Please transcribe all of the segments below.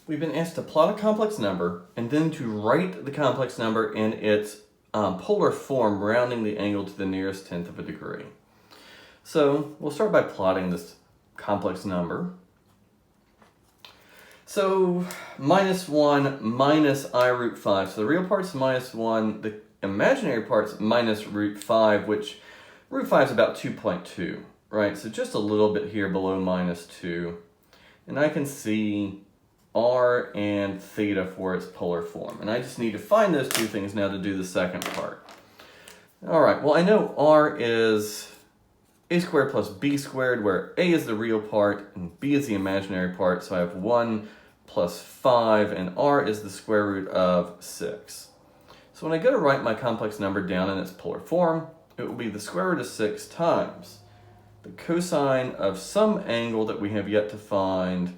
we've been asked to plot a complex number and then to write the complex number in its polar form, rounding the angle to the nearest tenth of a degree. So we'll start by plotting this complex number. So minus 1 minus I root 5. So the real part's minus 1, the imaginary part's minus root 5, which root 5 is about 2.2, right? So just a little bit here below minus 2. And I can see r and theta for its polar form. And I just need to find those two things now to do the second part. All right, well, I know r is a squared plus b squared, where a is the real part and b is the imaginary part. So I have 1 plus 5, and r is the square root of 6. So when I go to write my complex number down in its polar form, it will be the square root of 6 times the cosine of some angle that we have yet to find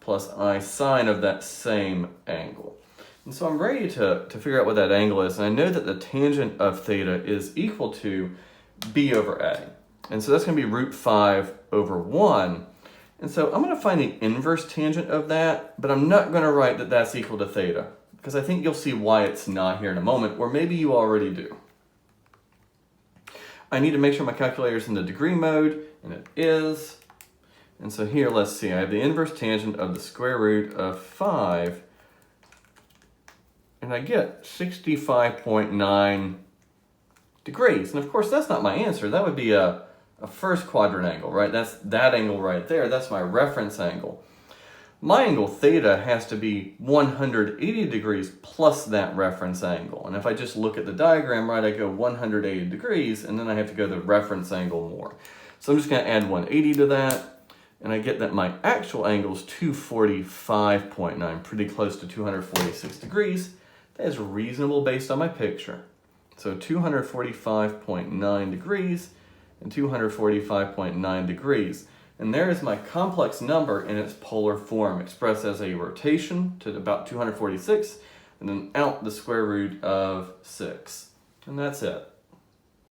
plus I sine of that same angle. And so I'm ready to figure out what that angle is, and I know that the tangent of theta is equal to b over a. And so that's going to be root 5 over 1. And so I'm going to find the inverse tangent of that, but I'm not going to write that that's equal to theta, because I think you'll see why it's not here in a moment, or maybe you already do. I need to make sure my calculator's in the degree mode, and it is. And so here, let's see, I have the inverse tangent of the square root of 5, and I get 65.9 degrees. And of course, that's not my answer. That would be a first quadrant angle, right? That's that angle right there. That's my reference angle. My angle theta has to be 180 degrees plus that reference angle. And if I just look at the diagram, right, I go 180 degrees, and then I have to go the reference angle more. So I'm just going to add 180 to that, and I get that my actual angle is 245.9, pretty close to 246 degrees. That is reasonable based on my picture. So 245.9 degrees and 245.9 degrees. And there is my complex number in its polar form, expressed as a rotation to about 246, and then out the square root of 6. And that's it.